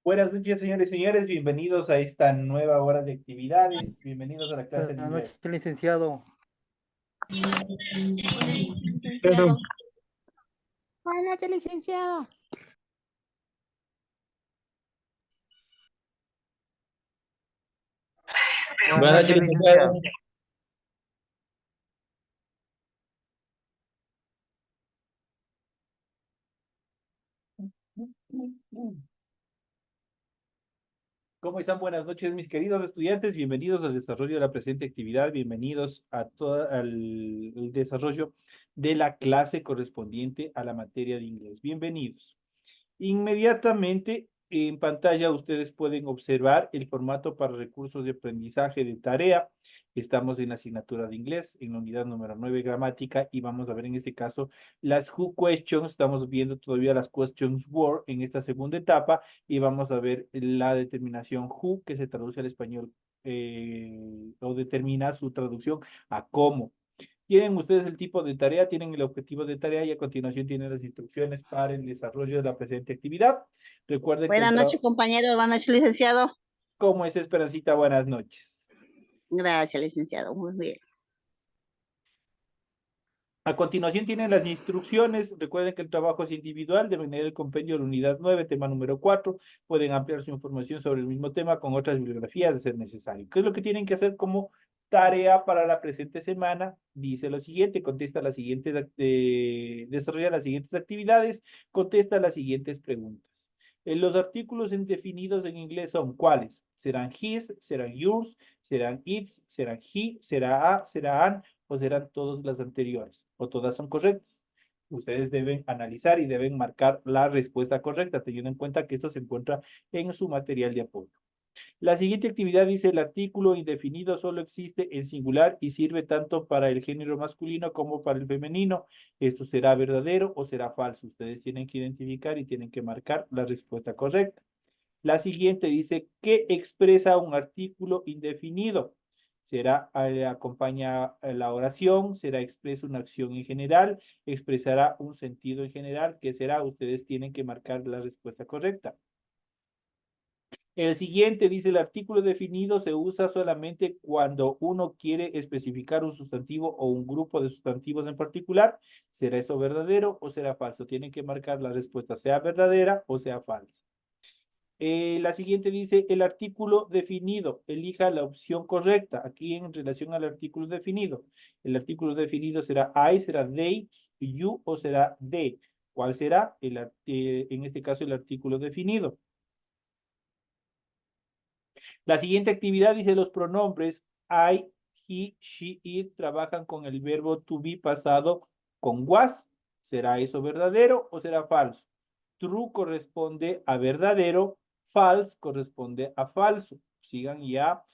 Buenas noches, señores y señores. Bienvenidos a esta nueva hora de actividades. Bienvenidos a la clase de Buenas noches, inglés. licenciado. Buenas noches, Claro. licenciado. Buenas noches, licenciado. Buenas noches, licenciado. ¿Cómo están? Buenas noches, mis queridos estudiantes. Bienvenidos al desarrollo de la presente actividad. Bienvenidos a al desarrollo de la clase correspondiente a la materia de inglés. Bienvenidos. Inmediatamente en pantalla ustedes pueden observar el formato para recursos de aprendizaje de tarea. Estamos en la asignatura de inglés, en la unidad número 9, gramática, y vamos a ver en este caso las Who Questions. Estamos viendo todavía las Questions Word en esta segunda etapa y vamos a ver la determinación Who, que se traduce al español o determina su traducción a cómo. Tienen ustedes el tipo de tarea, tienen el objetivo de tarea y a continuación tienen las instrucciones para el desarrollo de la presente actividad. Recuerden que el Buenas noches, trabajo, compañeros. Buenas noches, licenciado. ¿cómo es, Esperancita? Buenas noches. Gracias, licenciado. Muy bien. A continuación tienen las instrucciones. Recuerden que el trabajo es individual, deben leer el compendio de la unidad 9, tema número 4. Pueden ampliar su información sobre el mismo tema con otras bibliografías de ser necesario. ¿Qué es lo que tienen que hacer como tarea para la presente semana? Dice lo siguiente, contesta las siguientes, desarrolla las siguientes actividades, contesta las siguientes preguntas. Los artículos indefinidos en inglés son ¿cuáles? ¿Serán his, serán yours, serán its, serán he, será a, será an, o serán todas las anteriores, o todas son correctas? Ustedes deben analizar y deben marcar la respuesta correcta, teniendo en cuenta que esto se encuentra en su material de apoyo. La siguiente actividad dice: el artículo indefinido solo existe en singular y sirve tanto para el género masculino como para el femenino. ¿Esto será verdadero o será falso? Ustedes tienen que identificar y tienen que marcar la respuesta correcta. La siguiente dice: ¿qué expresa un artículo indefinido? Será, acompaña la oración, será expresa una acción en general, expresará un sentido en general. ¿Qué será? Ustedes tienen que marcar la respuesta correcta. El siguiente dice: el artículo definido se usa solamente cuando uno quiere especificar un sustantivo o un grupo de sustantivos en particular. ¿Será eso verdadero o será falso? Tienen que marcar la respuesta, sea verdadera o sea falsa. La siguiente dice: el artículo definido, elija la opción correcta. Aquí en relación al artículo definido, el artículo definido será I, será they, you o será they. ¿Cuál será en este caso el artículo definido? La siguiente actividad dice: los pronombres I, he, she, it trabajan con el verbo to be pasado con was. ¿Será eso verdadero o será falso? True corresponde a verdadero, false corresponde a falso. Sigan ya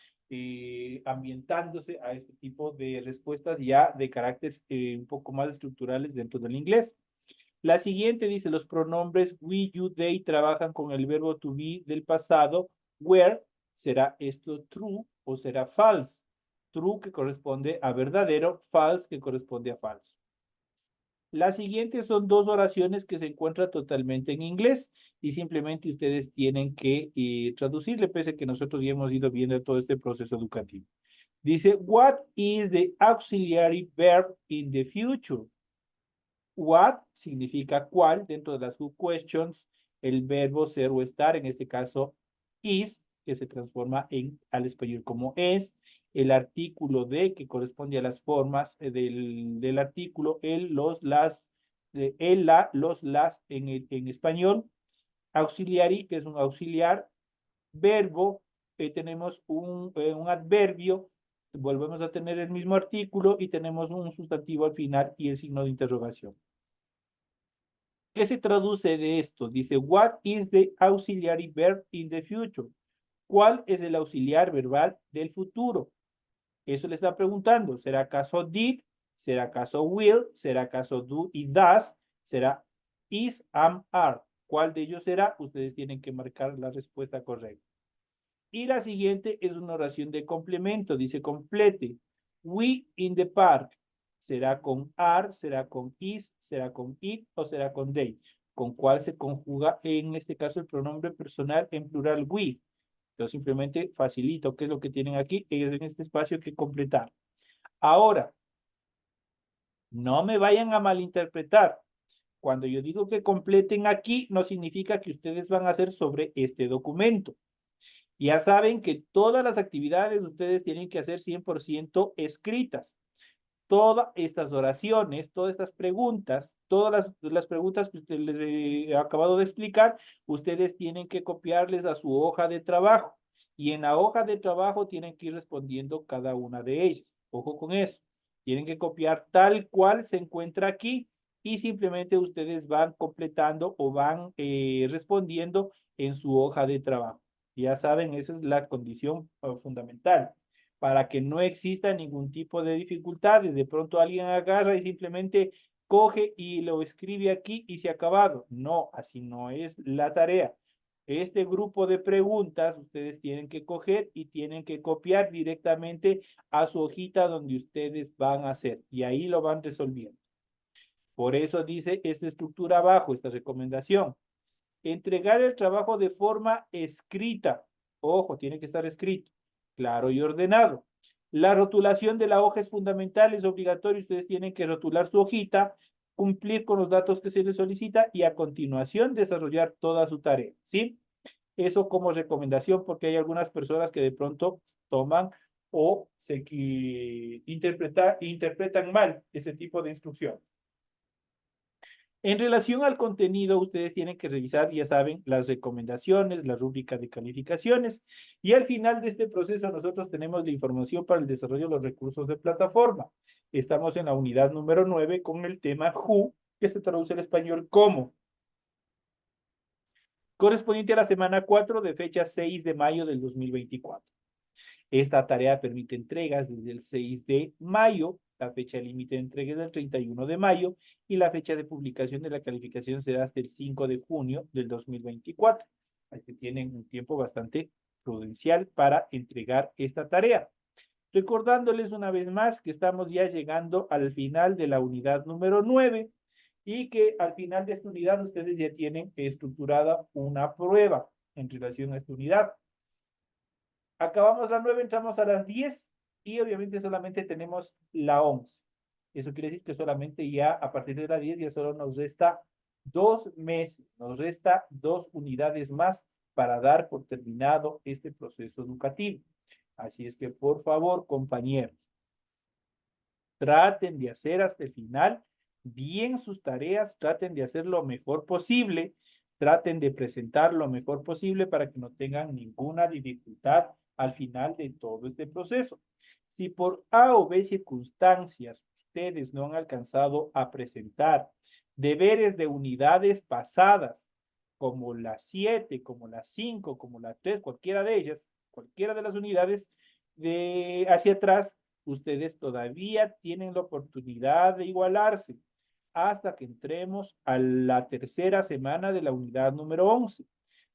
ambientándose a este tipo de respuestas ya de carácter un poco más estructurales dentro del inglés. La siguiente dice: los pronombres we, you, they trabajan con el verbo to be del pasado were. ¿Será esto true o será false? True, que corresponde a verdadero; false, que corresponde a falso. Las siguientes son dos oraciones que se encuentran totalmente en inglés y simplemente ustedes tienen que traducirle, pese a que nosotros ya hemos ido viendo todo este proceso educativo. Dice: what is the auxiliary verb in the future? What significa cuál dentro de las Who questions. El verbo ser o estar, en este caso is, que se transforma al español como es. El artículo de, que corresponde a las formas del artículo, el, los, las, el, la, los, las en español. Auxiliary, que es un auxiliar. Verbo, tenemos un adverbio, volvemos a tener el mismo artículo y tenemos un sustantivo al final y el signo de interrogación. ¿Qué se traduce de esto? Dice: what is the auxiliary verb in the future? ¿Cuál es el auxiliar verbal del futuro? Eso le está preguntando. ¿Será acaso did? ¿Será acaso will? ¿Será acaso do y does? ¿Será is, am, are? ¿Cuál de ellos será? Ustedes tienen que marcar la respuesta correcta. Y la siguiente es una oración de complemento. Dice: complete. We in the park. ¿Será con are, será con is, será con it o será con they? ¿Con cuál se conjuga en este caso el pronombre personal en plural we? Yo simplemente facilito qué es lo que tienen aquí, es en este espacio que completar. Ahora, no me vayan a malinterpretar. Cuando yo digo que completen aquí, no significa que ustedes van a hacer sobre este documento. Ya saben que todas las actividades ustedes tienen que hacer 100% escritas. Todas estas oraciones, todas estas preguntas, todas las preguntas que usted les he acabado de explicar, ustedes tienen que copiarles a su hoja de trabajo. Y en la hoja de trabajo tienen que ir respondiendo cada una de ellas. Ojo con eso. Tienen que copiar tal cual se encuentra aquí y simplemente ustedes van completando o van respondiendo en su hoja de trabajo. Ya saben, esa es la condición fundamental para que no exista ningún tipo de dificultades. De pronto alguien agarra y simplemente coge y lo escribe aquí y se ha acabado. No, así no es la tarea. Este grupo de preguntas ustedes tienen que coger y tienen que copiar directamente a su hojita donde ustedes van a hacer y ahí lo van resolviendo. Por eso dice esta estructura abajo, esta recomendación. Entregar el trabajo de forma escrita. Ojo, tiene que estar escrito, claro y ordenado. La rotulación de la hoja es fundamental, es obligatorio. Ustedes tienen que rotular su hojita, cumplir con los datos que se les solicita y a continuación desarrollar toda su tarea, ¿sí? Eso como recomendación porque hay algunas personas que de pronto toman o se interpretan mal este tipo de instrucción. En relación al contenido, ustedes tienen que revisar, ya saben, las recomendaciones, la rúbrica de calificaciones y al final de este proceso nosotros tenemos la información para el desarrollo de los recursos de plataforma. Estamos en la unidad número 9 con el tema who, que se traduce al español como. Correspondiente a la semana 4 de fecha 6 de mayo del 2024. Esta tarea permite entregas desde el 6 de mayo, la fecha límite de entrega es del 31 de mayo y la fecha de publicación de la calificación será hasta el 5 de junio del 2024. Aquí tienen un tiempo bastante prudencial para entregar esta tarea. Recordándoles una vez más que estamos ya llegando al final de la unidad número 9 y que al final de esta unidad ustedes ya tienen estructurada una prueba en relación a esta unidad. Acabamos la 9, entramos a las 10 y obviamente solamente tenemos la 11. Eso quiere decir que solamente ya a partir de la 10 ya solo nos resta 2 meses, nos resta 2 unidades más para dar por terminado este proceso educativo. Así es que por favor, compañeros, traten de hacer hasta el final bien sus tareas, traten de hacer lo mejor posible, traten de presentar lo mejor posible para que no tengan ninguna dificultad al final de todo este proceso. Si por A o B circunstancias ustedes no han alcanzado a presentar deberes de unidades pasadas, como la 7, como la 5, como la 3, cualquiera de ellas, cualquiera de las unidades de hacia atrás, ustedes todavía tienen la oportunidad de igualarse hasta que entremos a la tercera semana de la unidad número 11.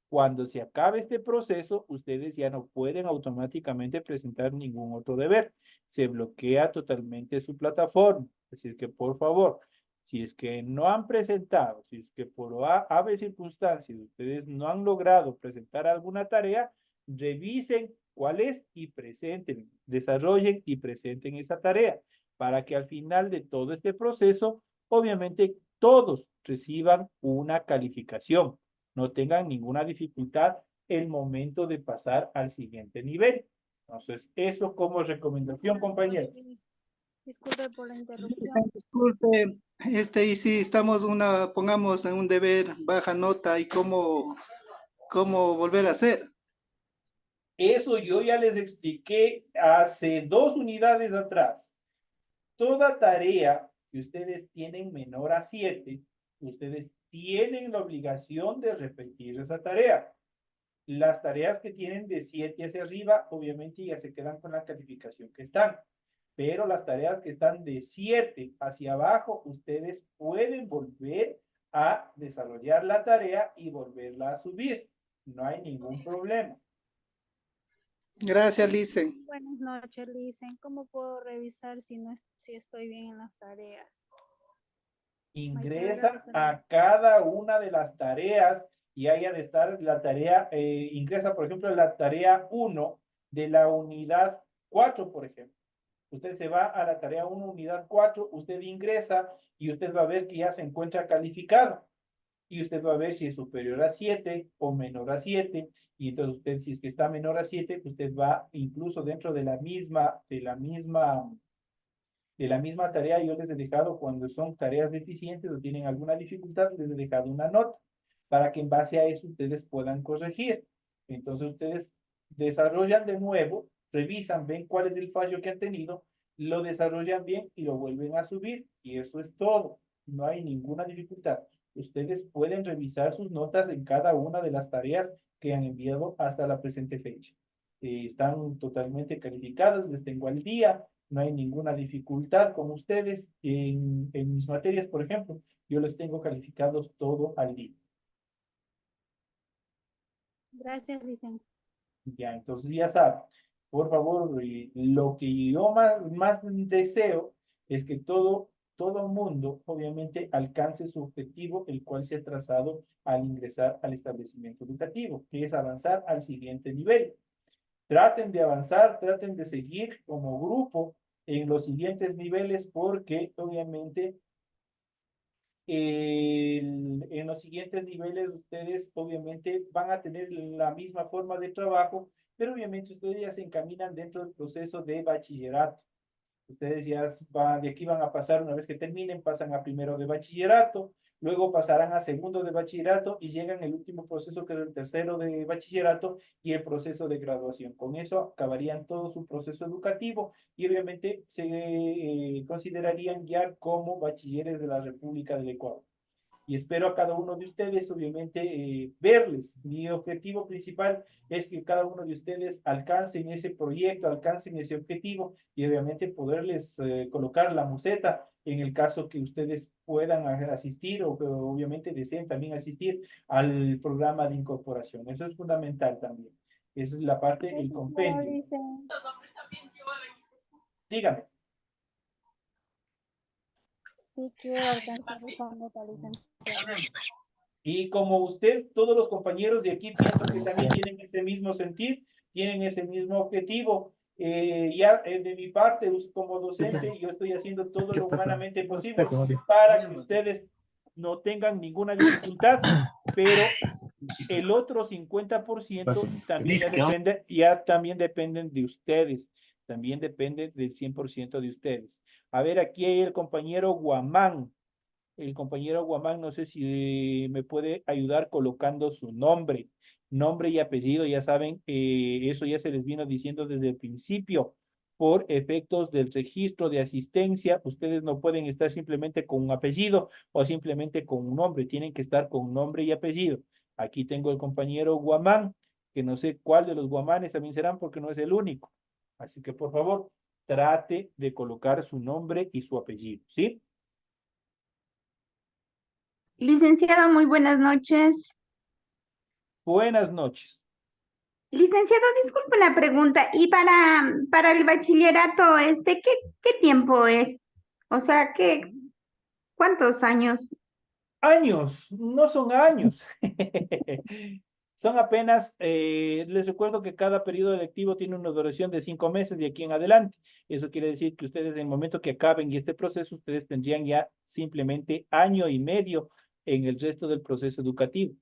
Cuando se acabe este proceso, ustedes ya no pueden automáticamente presentar ningún otro deber. Se bloquea totalmente su plataforma. Es decir, que por favor, si es que no han presentado, si es que por A circunstancias ustedes no han logrado presentar alguna tarea, revisen cuál es y presenten, desarrollen y presenten esa tarea para que al final de todo este proceso, obviamente todos reciban una calificación, no tengan ninguna dificultad el momento de pasar al siguiente nivel. Entonces, eso como recomendación, compañeros. Disculpe por la interrupción. Disculpe, y si estamos pongamos en un deber baja nota y cómo volver a hacer. Eso yo ya les expliqué hace 2 unidades atrás. Toda tarea que ustedes tienen menor a 7, ustedes tienen la obligación de repetir esa tarea. Las tareas que tienen de 7 hacia arriba, obviamente ya se quedan con la calificación que están. Pero las tareas que están de 7 hacia abajo, ustedes pueden volver a desarrollar la tarea y volverla a subir. No hay ningún problema. Gracias, Licen. Buenas noches, Licen. ¿Cómo puedo revisar si estoy bien en las tareas? Ingresa a cada una de las tareas y haya de estar la tarea, ingresa, por ejemplo, la tarea 1 de la unidad 4, por ejemplo. Usted se va a la tarea 1, unidad 4, usted ingresa y usted va a ver que ya se encuentra calificado. Y usted va a ver si es superior a 7 o menor a 7. Y entonces usted, si es que está menor a 7, usted va incluso dentro de la misma tarea. Yo les he dejado, cuando son tareas deficientes o tienen alguna dificultad, les he dejado una nota para que en base a eso ustedes puedan corregir. Entonces ustedes desarrollan de nuevo, revisan, ven cuál es el fallo que han tenido, lo desarrollan bien y lo vuelven a subir. Y eso es todo. No hay ninguna dificultad. Ustedes pueden revisar sus notas en cada una de las tareas que han enviado hasta la presente fecha. Están totalmente calificadas, les tengo al día, no hay ninguna dificultad con ustedes en mis materias, por ejemplo, yo les tengo calificados todo al día. Gracias, Licen. Ya, entonces ya saben, por favor, lo que yo más deseo es que todo mundo, obviamente, alcance su objetivo, el cual se ha trazado al ingresar al establecimiento educativo, que es avanzar al siguiente nivel. Traten de avanzar, traten de seguir como grupo en los siguientes niveles, porque obviamente en los siguientes niveles ustedes obviamente van a tener la misma forma de trabajo, pero obviamente ustedes ya se encaminan dentro del proceso de bachillerato. Ustedes ya de aquí van a pasar, una vez que terminen, pasan a primero de bachillerato, luego pasarán a segundo de bachillerato y llegan el último proceso, que es el tercero de bachillerato y el proceso de graduación. Con eso acabarían todo su proceso educativo y obviamente se considerarían ya como bachilleres de la República del Ecuador. Y espero a cada uno de ustedes, obviamente, verles. Mi objetivo principal es que cada uno de ustedes alcancen ese proyecto, alcancen ese objetivo y obviamente poderles colocar la museta en el caso que ustedes puedan asistir o que obviamente deseen también asistir al programa de incorporación. Eso es fundamental también. Esa es la parte, el compendio. Dígame. Sí quiero alcanzar esa nota, licenciada. Y como usted, todos los compañeros de aquí pienso que también tienen ese mismo sentir, tienen ese mismo objetivo. De mi parte, como docente, yo estoy haciendo todo lo humanamente posible para que ustedes no tengan ninguna dificultad, pero el otro 50% también también dependen de ustedes, también depende del 100% de ustedes. A ver, aquí hay el compañero Guamán. El compañero Guamán, no sé si me puede ayudar colocando su nombre y apellido, ya saben, eso ya se les vino diciendo desde el principio. Por efectos del registro de asistencia, ustedes no pueden estar simplemente con un apellido o simplemente con un nombre, tienen que estar con nombre y apellido. Aquí tengo el compañero Guamán, que no sé cuál de los Guamanes también serán porque no es el único. Así que por favor, trate de colocar su nombre y su apellido, ¿sí? Licenciado, muy buenas noches. Buenas noches. Licenciado, disculpe la pregunta. ¿Y para el bachillerato, qué tiempo es? O sea, ¿cuántos años? Años, no son años. Son apenas, les recuerdo que cada periodo lectivo tiene una duración de 5 meses de aquí en adelante. Eso quiere decir que ustedes en el momento que acaben este proceso, ustedes tendrían ya simplemente año y medio en el resto del proceso educativo.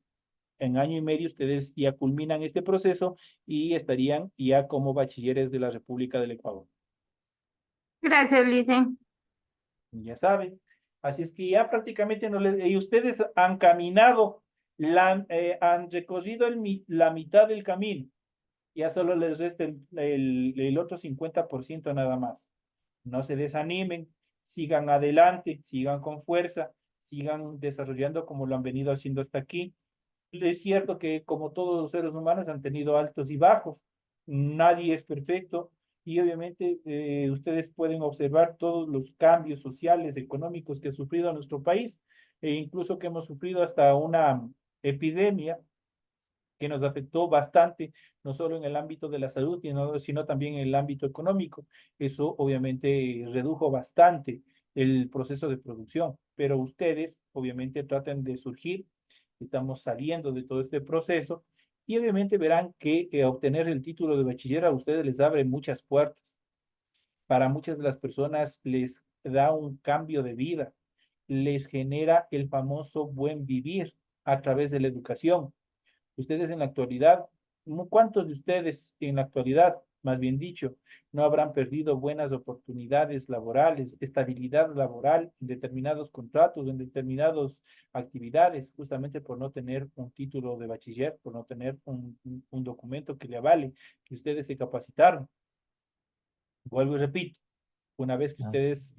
En año y medio ustedes ya culminan este proceso y estarían ya como bachilleres de la República del Ecuador. Gracias, Licen. Ya saben. Así es que ya prácticamente no les, y ustedes han caminado, han recorrido la mitad del camino. Ya solo les resta el otro 50% nada más. No se desanimen, sigan adelante, sigan con fuerza, sigan desarrollando como lo han venido haciendo hasta aquí. Es cierto que como todos los seres humanos han tenido altos y bajos, nadie es perfecto y obviamente ustedes pueden observar todos los cambios sociales, económicos que ha sufrido nuestro país e incluso que hemos sufrido hasta una epidemia que nos afectó bastante, no solo en el ámbito de la salud, sino también en el ámbito económico. Eso obviamente redujo bastante el proceso de producción, pero ustedes obviamente tratan de surgir, estamos saliendo de todo este proceso y obviamente verán que obtener el título de bachiller a ustedes les abre muchas puertas. Para muchas de las personas les da un cambio de vida, les genera el famoso buen vivir a través de la educación. Ustedes en la actualidad, ¿cuántos de ustedes en la actualidad, más bien dicho, no habrán perdido buenas oportunidades laborales, estabilidad laboral en determinados contratos, en determinadas actividades, justamente por no tener un título de bachiller, por no tener un documento que le avale que ustedes se capacitaron? Vuelvo y repito, una vez que ustedes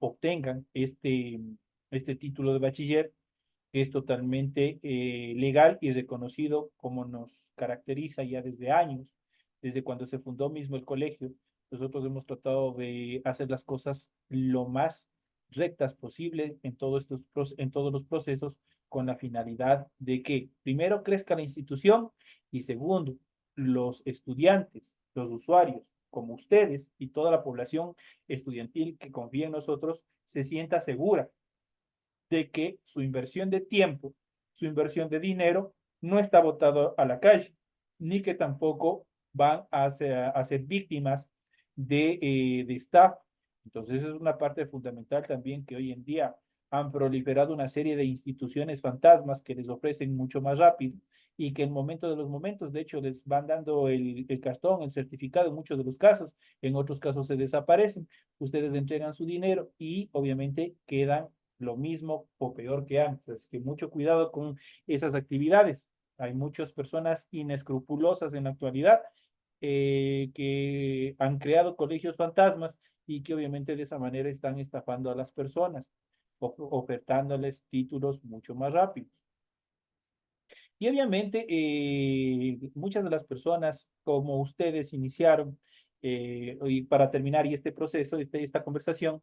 obtengan este título de bachiller, que es totalmente legal y reconocido como nos caracteriza ya desde años, desde cuando se fundó mismo el colegio. Nosotros hemos tratado de hacer las cosas lo más rectas posible en todos los procesos con la finalidad de que primero crezca la institución y segundo, los estudiantes, los usuarios, como ustedes y toda la población estudiantil que confía en nosotros, se sienta segura de que su inversión de tiempo, su inversión de dinero, no está botado a la calle, ni que tampoco van a ser víctimas de estafa. Entonces es una parte fundamental también que hoy en día han proliferado una serie de instituciones fantasmas que les ofrecen mucho más rápido y que en el momento de los momentos, de hecho, les van dando el cartón, el certificado en muchos de los casos, en otros casos se desaparecen, ustedes entregan su dinero y obviamente quedan lo mismo o peor que antes. Así que mucho cuidado con esas actividades. Hay muchas personas inescrupulosas en la actualidad que han creado colegios fantasmas y que obviamente de esa manera están estafando a las personas, ofertándoles títulos mucho más rápidos. Y obviamente muchas de las personas como ustedes iniciaron, y para terminar y este proceso, esta conversación,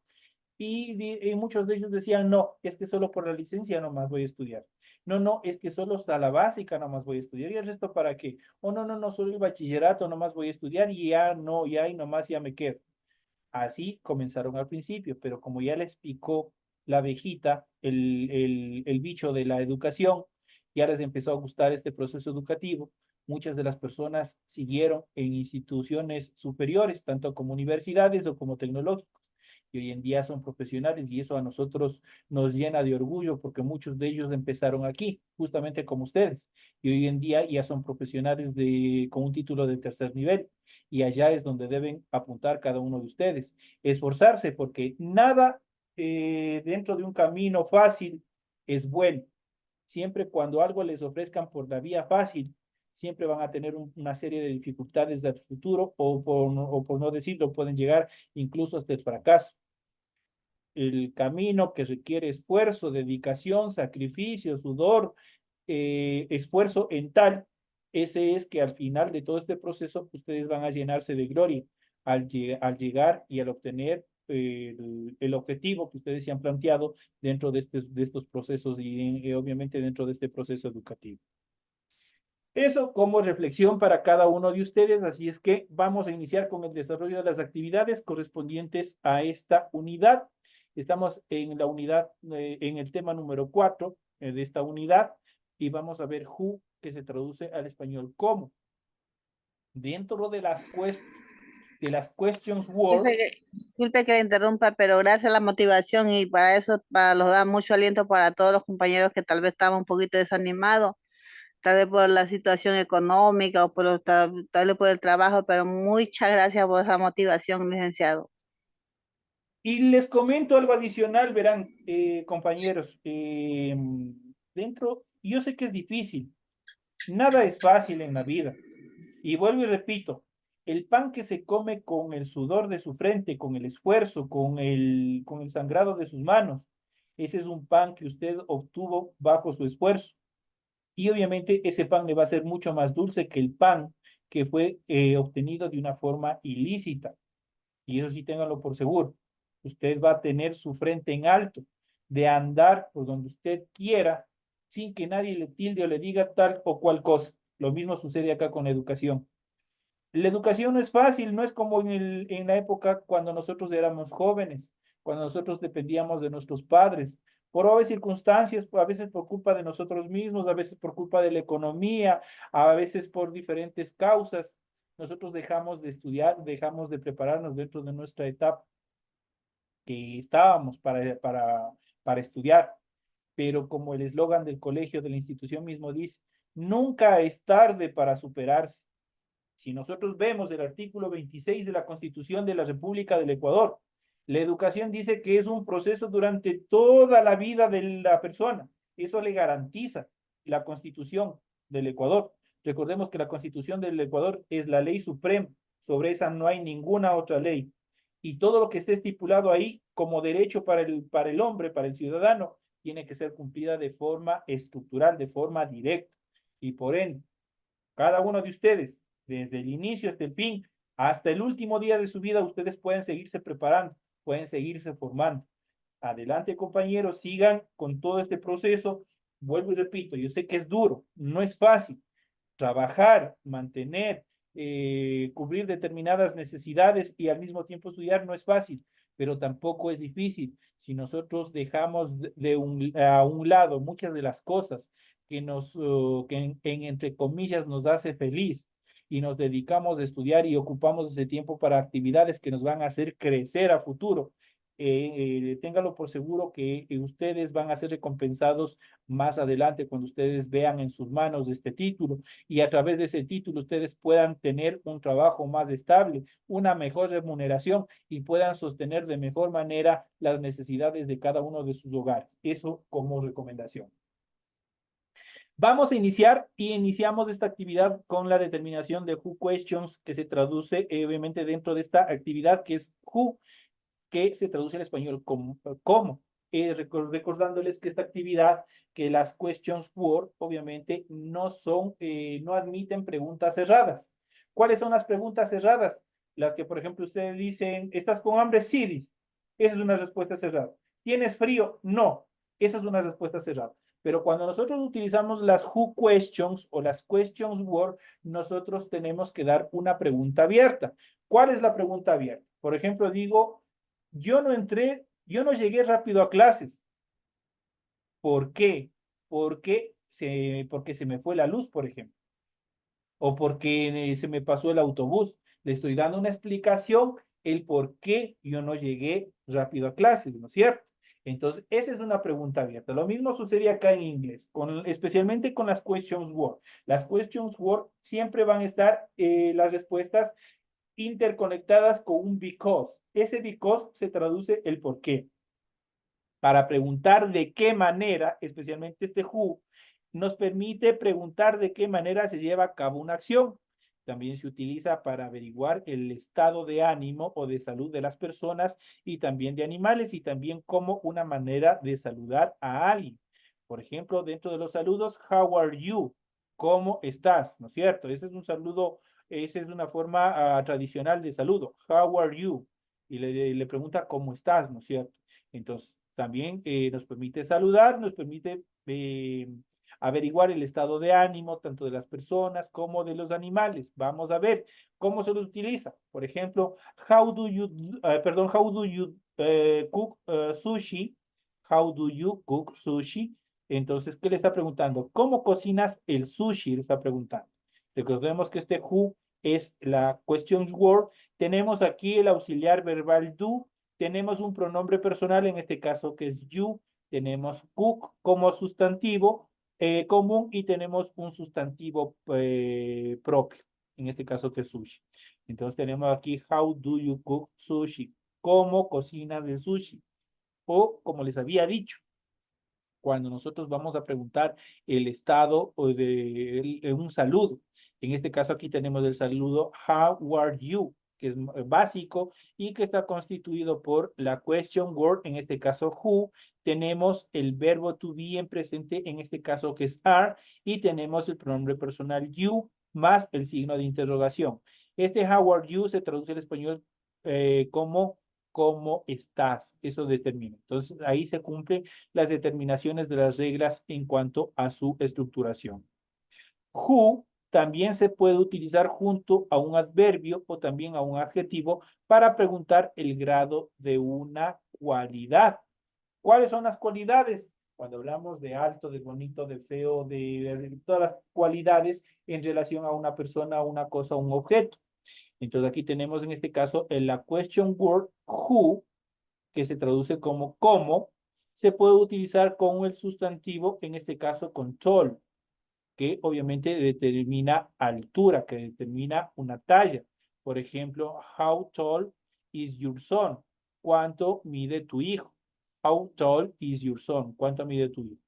y muchos de ellos decían, no, es que solo por la licencia nomás voy a estudiar. No, no, es que solo hasta la básica nomás voy a estudiar. ¿Y el resto para qué? O no, no, no, solo el bachillerato nomás voy a estudiar y ya no, ya y nomás ya me quedo. Así comenzaron al principio, pero como ya les picó la abejita, el bicho de la educación, ya les empezó a gustar este proceso educativo. Muchas de las personas siguieron en instituciones superiores, tanto como universidades o como tecnológicos, y hoy en día son profesionales y eso a nosotros nos llena de orgullo porque muchos de ellos empezaron aquí, justamente como ustedes, y hoy en día ya son profesionales con un título de tercer nivel y allá es donde deben apuntar cada uno de ustedes, esforzarse porque nada dentro de un camino fácil es bueno. Siempre cuando algo les ofrezcan por la vía fácil, siempre van a tener una serie de dificultades del futuro o por no decirlo, pueden llegar incluso hasta el fracaso. El camino que requiere esfuerzo, dedicación, sacrificio, sudor, esfuerzo en tal, ese es que al final de todo este proceso ustedes van a llenarse de gloria al llegar y al obtener el objetivo que ustedes se han planteado dentro de estos procesos y obviamente dentro de este proceso educativo. Eso como reflexión para cada uno de ustedes, así es que vamos a iniciar con el desarrollo de las actividades correspondientes a esta unidad. Estamos en la unidad, en el tema número 4 de esta unidad y vamos a ver who, que se traduce al español como. Dentro de las questions word. Disculpe que le interrumpa, pero gracias a la motivación y para eso los da mucho aliento para todos los compañeros que tal vez estaban un poquito desanimados, tal vez por la situación económica o tal vez por el trabajo, pero muchas gracias por esa motivación, licenciado. Y les comento algo adicional, verán, compañeros, yo sé que es difícil, nada es fácil en la vida. Y vuelvo y repito, el pan que se come con el sudor de su frente, con el esfuerzo, con el sangrado de sus manos, ese es un pan que usted obtuvo bajo su esfuerzo. Y obviamente ese pan le va a ser mucho más dulce que el pan que fue obtenido de una forma ilícita. Y eso sí, ténganlo por seguro. Usted va a tener su frente en alto, de andar por donde usted quiera, sin que nadie le tilde o le diga tal o cual cosa. Lo mismo sucede acá con la educación. La educación no es fácil, no es como en la época cuando nosotros éramos jóvenes, cuando nosotros dependíamos de nuestros padres. Por obvias circunstancias, a veces por culpa de nosotros mismos, a veces por culpa de la economía, a veces por diferentes causas, nosotros dejamos de estudiar, dejamos de prepararnos dentro de nuestra etapa que estábamos para estudiar. Pero como el eslogan del colegio, de la institución mismo dice, nunca es tarde para superarse. Si nosotros vemos el artículo 26 de la Constitución de la República del Ecuador, la educación dice que es un proceso durante toda la vida de la persona. Eso le garantiza la Constitución del Ecuador. Recordemos que la Constitución del Ecuador es la ley suprema. Sobre esa no hay ninguna otra ley. Y todo lo que esté estipulado ahí como derecho para el hombre, para el ciudadano, tiene que ser cumplida de forma estructural, de forma directa. Y por ende, cada uno de ustedes, desde el inicio hasta el fin, hasta el último día de su vida, ustedes pueden seguirse preparando, pueden seguirse formando. Adelante, compañeros, sigan con todo este proceso. Vuelvo y repito, yo sé que es duro, no es fácil. Trabajar, mantener, cubrir determinadas necesidades y al mismo tiempo estudiar no es fácil, pero tampoco es difícil. Si nosotros dejamos a un lado muchas de las cosas que entre comillas nos hace feliz y nos dedicamos a estudiar y ocupamos ese tiempo para actividades que nos van a hacer crecer a futuro, téngalo por seguro que ustedes van a ser recompensados más adelante cuando ustedes vean en sus manos este título y a través de ese título ustedes puedan tener un trabajo más estable, una mejor remuneración y puedan sostener de mejor manera las necesidades de cada uno de sus hogares. Eso como recomendación. Vamos a iniciar y iniciamos esta actividad con la determinación de Who Questions que se traduce obviamente dentro de esta actividad que es Who, que se traduce al español como. Recordándoles que esta actividad, que las questions word, obviamente no admiten preguntas cerradas. ¿Cuáles son las preguntas cerradas? Las que, por ejemplo, ustedes dicen, ¿estás con hambre? Sí, dice. Esa es una respuesta cerrada. ¿Tienes frío? No. Esa es una respuesta cerrada. Pero cuando nosotros utilizamos las who questions o las questions word, nosotros tenemos que dar una pregunta abierta. ¿Cuál es la pregunta abierta? Por ejemplo, digo, yo no llegué rápido a clases. ¿Por qué? Porque se me fue la luz, por ejemplo, o porque se me pasó el autobús. Le estoy dando una explicación el por qué yo no llegué rápido a clases, ¿no es cierto? Entonces, esa es una pregunta abierta. Lo mismo sucede acá en inglés, especialmente con las questions word. Las questions word siempre van a estar las respuestas interconectadas con un because. Ese because se traduce el por qué. Para preguntar de qué manera, especialmente este who, nos permite preguntar de qué manera se lleva a cabo una acción. También se utiliza para averiguar el estado de ánimo o de salud de las personas y también de animales y también como una manera de saludar a alguien. Por ejemplo, dentro de los saludos, how are you? ¿Cómo estás? ¿No es cierto? Ese es un saludo, esa es una forma tradicional de saludo. How are you? Y le pregunta cómo estás, ¿no es cierto? Entonces, también nos permite saludar, nos permite averiguar el estado de ánimo tanto de las personas como de los animales. Vamos a ver cómo se los utiliza. Por ejemplo, how do you cook sushi? How do you cook sushi? Entonces, ¿qué le está preguntando? ¿Cómo cocinas el sushi? Le está preguntando. Recordemos que este who es la question word. Tenemos aquí el auxiliar verbal do. Tenemos un pronombre personal, en este caso que es you. Tenemos cook como sustantivo común y tenemos un sustantivo propio, en este caso que es sushi. Entonces tenemos aquí how do you cook sushi? ¿Cómo cocinas el sushi? O como les había dicho, cuando nosotros vamos a preguntar el estado o de un saludo. En este caso aquí tenemos el saludo how are you, que es básico y que está constituido por la question word, en este caso who, tenemos el verbo to be en presente, en este caso que es are, y tenemos el pronombre personal you más el signo de interrogación. Este how are you se traduce al español como ¿cómo estás? Eso determina. Entonces, ahí se cumplen las determinaciones de las reglas en cuanto a su estructuración. Who también se puede utilizar junto a un adverbio o también a un adjetivo para preguntar el grado de una cualidad. ¿Cuáles son las cualidades? Cuando hablamos de alto, de bonito, de feo, de todas las cualidades en relación a una persona, a una cosa, a un objeto. Entonces aquí tenemos en este caso la question word who, que se traduce como cómo, se puede utilizar con el sustantivo, en este caso con tall, que obviamente determina altura, que determina una talla. Por ejemplo, how tall is your son? ¿Cuánto mide tu hijo? How tall is your son? ¿Cuánto mide tu hijo?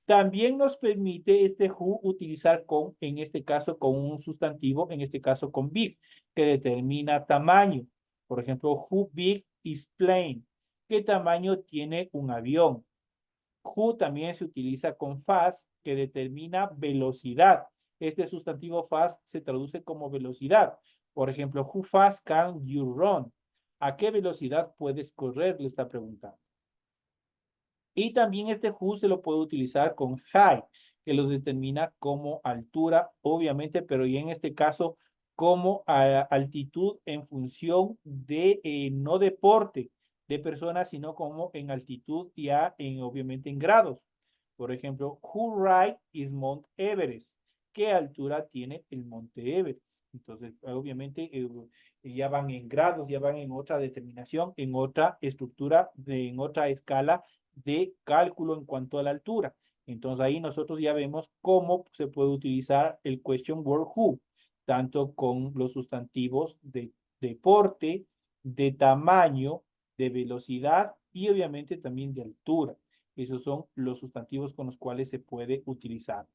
También nos permite este who utilizar con, en este caso, con un sustantivo, en este caso con big, que determina tamaño. Por ejemplo, who big is plane? ¿Qué tamaño tiene un avión? Who también se utiliza con fast, que determina velocidad. Este sustantivo fast se traduce como velocidad. Por ejemplo, who fast can you run? ¿A qué velocidad puedes correr? Le está preguntando. Y también este who se lo puede utilizar con high, que lo determina como altura, obviamente, pero y en este caso como altitud en función de no deporte de personas, sino como en altitud y obviamente en grados. Por ejemplo, who high is Mount Everest? ¿Qué altura tiene el Monte Everest? Entonces, obviamente, ya van en grados, ya van en otra determinación, en otra estructura, en otra escala de cálculo en cuanto a la altura. Entonces ahí nosotros ya vemos cómo se puede utilizar el question word who, tanto con los sustantivos de deporte, de tamaño, de velocidad y obviamente también de altura. Esos son los sustantivos con los cuales se puede utilizar.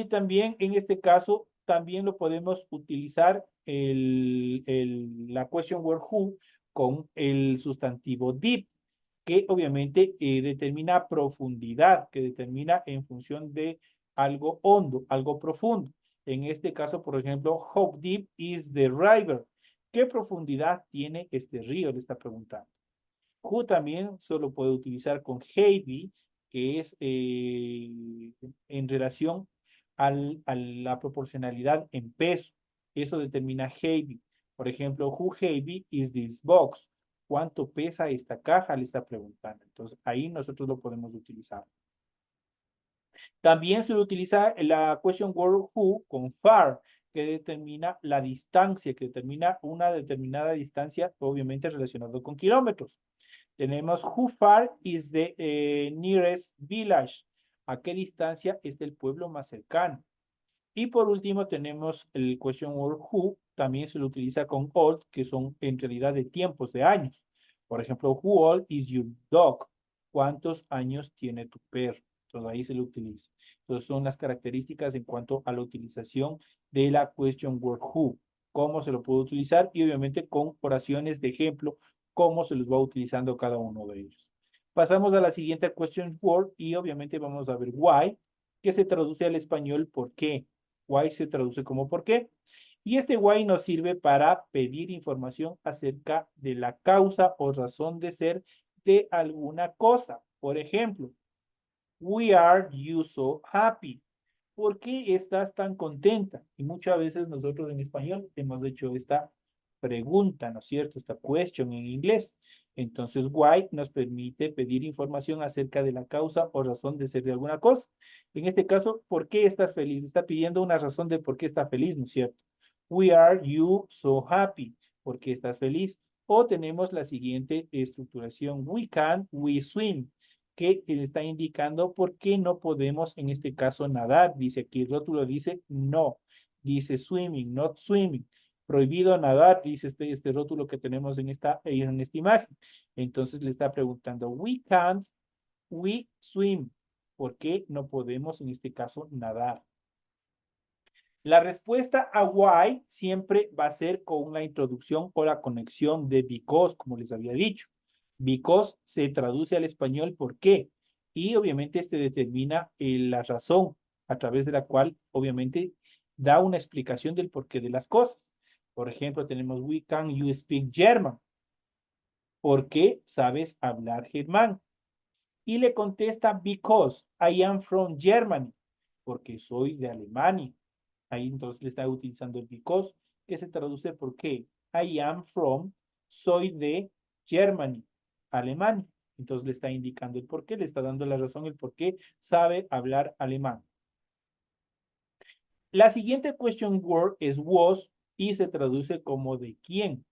También en este caso, también lo podemos utilizar la question word who con el sustantivo deep, que obviamente determina profundidad, que determina en función de algo hondo, algo profundo. En este caso, por ejemplo, how deep is the river? ¿Qué profundidad tiene este río? Le está preguntando. Who también solo puede utilizar con heavy, que es en relación a la proporcionalidad en peso. Eso determina heavy. Por ejemplo, who heavy is this box? ¿Cuánto pesa esta caja? Le está preguntando. Entonces, ahí nosotros lo podemos utilizar. También se utiliza la question word who con far, que determina la distancia, que determina una determinada distancia, obviamente relacionado con kilómetros. Tenemos who far is the nearest village? ¿A qué distancia es del pueblo más cercano? Y por último tenemos el question word who, también se lo utiliza con old, que son en realidad de tiempos, de años. Por ejemplo, who old is your dog? ¿Cuántos años tiene tu perro? Entonces ahí se lo utiliza. Entonces son las características en cuanto a la utilización de la question word who. Cómo se lo puede utilizar y obviamente con oraciones de ejemplo, cómo se los va utilizando cada uno de ellos. Pasamos a la siguiente question word y obviamente vamos a ver why, que se traduce al español por qué. Why se traduce como por qué. Y este why nos sirve para pedir información acerca de la causa o razón de ser de alguna cosa. Por ejemplo, why are you so happy? ¿Por qué estás tan contenta? Y muchas veces nosotros en español hemos hecho esta pregunta, ¿no es cierto? Esta question en inglés. Entonces, why nos permite pedir información acerca de la causa o razón de ser de alguna cosa. En este caso, ¿por qué estás feliz? Está pidiendo una razón de por qué está feliz, ¿no es cierto? Why are you so happy? ¿Por qué estás feliz? O tenemos la siguiente estructuración. We swim, que está indicando por qué no podemos en este caso nadar. Dice aquí el rótulo dice no. Dice swimming, not swimming. Prohibido nadar, dice este rótulo que tenemos en esta imagen. Entonces le está preguntando, we swim. ¿Por qué no podemos en este caso nadar? La respuesta a why siempre va a ser con la introducción o la conexión de because, como les había dicho. Because se traduce al español ¿por qué? Y obviamente este determina la razón a través de la cual obviamente da una explicación del porqué de las cosas. Por ejemplo, tenemos we can you speak German? ¿Por qué sabes hablar germán? Y le contesta because I am from Germany. Porque soy de Alemania. Ahí entonces le está utilizando el because, que se traduce por qué. I am from, soy de Germany, Alemania. Entonces le está indicando el por qué, le está dando la razón el por qué sabe hablar alemán. La siguiente question word es was y se traduce como de quién.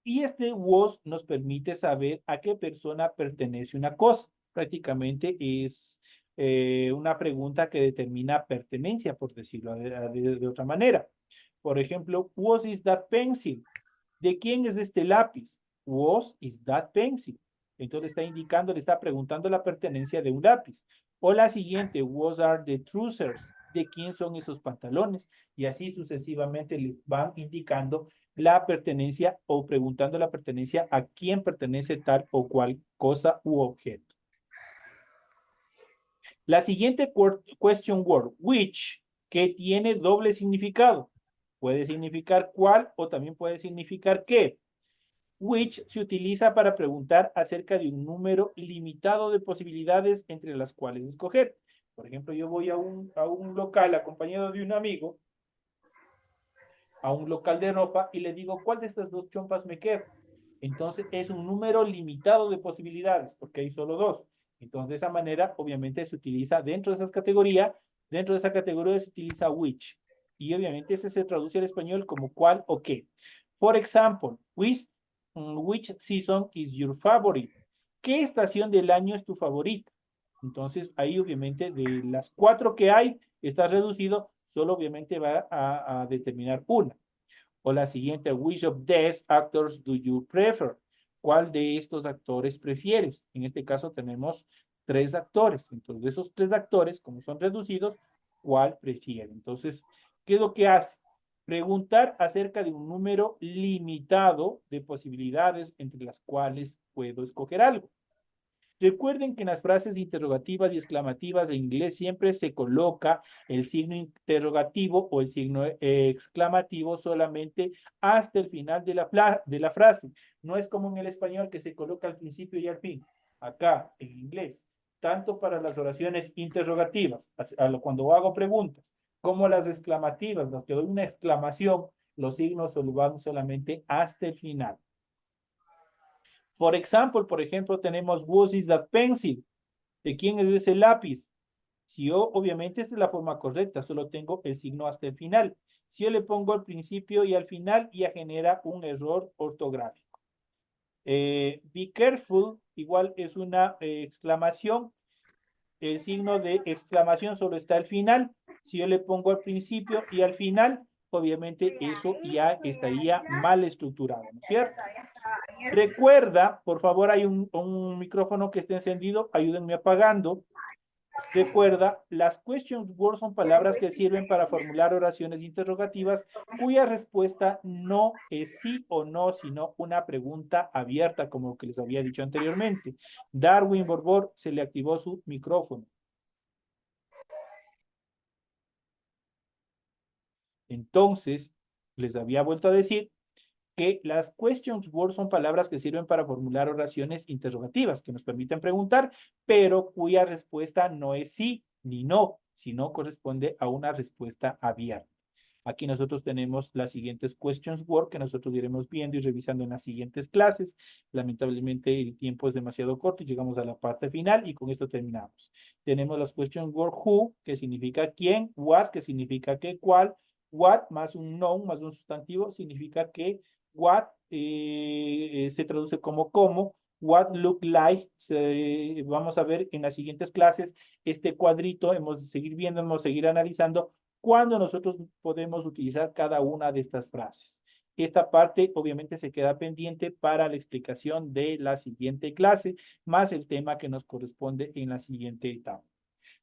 Y este was nos permite saber a qué persona pertenece una cosa. Prácticamente es una pregunta que determina pertenencia, por decirlo de otra manera. Por ejemplo, was is that pencil? ¿De quién es este lápiz? Was is that pencil? Entonces está indicando, le está preguntando la pertenencia de un lápiz. O la siguiente, what are the trousers? ¿De quién son esos pantalones? Y así sucesivamente le van indicando la pertenencia o preguntando la pertenencia a quién pertenece tal o cual cosa u objeto. La siguiente question word, which, que tiene doble significado. Puede significar cuál o también puede significar qué. Which se utiliza para preguntar acerca de un número limitado de posibilidades entre las cuales escoger. Por ejemplo, yo voy a un local acompañado de un amigo, a un local de ropa, y le digo, ¿cuál de estas dos chompas me queda? Entonces, es un número limitado de posibilidades, porque hay solo dos. Entonces, de esa manera, obviamente, se utiliza dentro de esa categoría se utiliza which. Y obviamente, ese se traduce al español como cuál o qué. For example, which season is your favorite? ¿Qué estación del año es tu favorita? Entonces, ahí obviamente de las 4 que hay, está reducido, solo obviamente va a determinar una. O la siguiente, which of these actors do you prefer? ¿Cuál de estos actores prefieres? En este caso tenemos 3 actores. Entonces, de esos 3 actores, como son reducidos, ¿cuál prefiere? Entonces, ¿qué es lo que hace? Preguntar acerca de un número limitado de posibilidades entre las cuales puedo escoger algo. Recuerden que en las frases interrogativas y exclamativas de inglés siempre se coloca el signo interrogativo o el signo exclamativo solamente hasta el final de la frase. No es como en el español que se coloca al principio y al fin. Acá, en inglés, tanto para las oraciones interrogativas, cuando hago preguntas, como las exclamativas, las que doy una exclamación, los signos se van solamente hasta el final. Por ejemplo, tenemos whose is that pencil? ¿De quién es ese lápiz? Si yo, obviamente, esta es la forma correcta, solo tengo el signo hasta el final. Si yo le pongo al principio y al final, ya genera un error ortográfico. Be careful, igual es una exclamación. El signo de exclamación solo está al final. Si yo le pongo al principio y al final, obviamente eso ya estaría mal estructurado, ¿no es cierto? Recuerda, por favor, hay un micrófono que está encendido, ayúdenme apagando. Recuerda, las question words son palabras que sirven para formular oraciones interrogativas cuya respuesta no es sí o no, sino una pregunta abierta, como que les había dicho anteriormente. Darwin Borbor se le activó su micrófono. Entonces, les había vuelto a decir que las questions words son palabras que sirven para formular oraciones interrogativas que nos permiten preguntar, pero cuya respuesta no es sí ni no, sino corresponde a una respuesta abierta. Aquí nosotros tenemos las siguientes questions word que nosotros iremos viendo y revisando en las siguientes clases. Lamentablemente el tiempo es demasiado corto y llegamos a la parte final y con esto terminamos. Tenemos las questions word who, que significa quién, what, que significa qué, cuál, what más un noun más un sustantivo significa que, what se traduce como cómo, what look like, vamos a ver en las siguientes clases este cuadrito, hemos de seguir viendo, hemos de seguir analizando cuándo nosotros podemos utilizar cada una de estas frases. Esta parte obviamente se queda pendiente para la explicación de la siguiente clase, más el tema que nos corresponde en la siguiente etapa.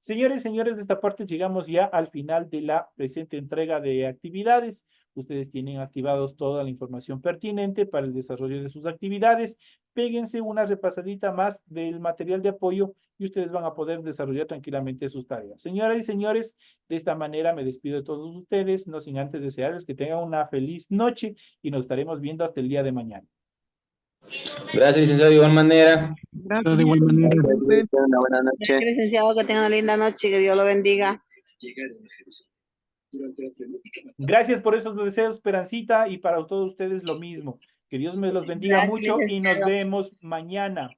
Señores, de esta parte llegamos ya al final de la presente entrega de actividades. Ustedes tienen activados toda la información pertinente para el desarrollo de sus actividades. Péguense una repasadita más del material de apoyo y ustedes van a poder desarrollar tranquilamente sus tareas. Señoras y señores, de esta manera me despido de todos ustedes, no sin antes desearles que tengan una feliz noche y nos estaremos viendo hasta el día de mañana. Gracias, licenciado, de igual manera. Gracias, de igual manera. Una buena noche. Licenciado, que tenga una linda noche, que Dios lo bendiga. Gracias por esos deseos, Esperancita, y para todos ustedes lo mismo. Que Dios me los bendiga Gracias, mucho y nos licenciado. vemos mañana.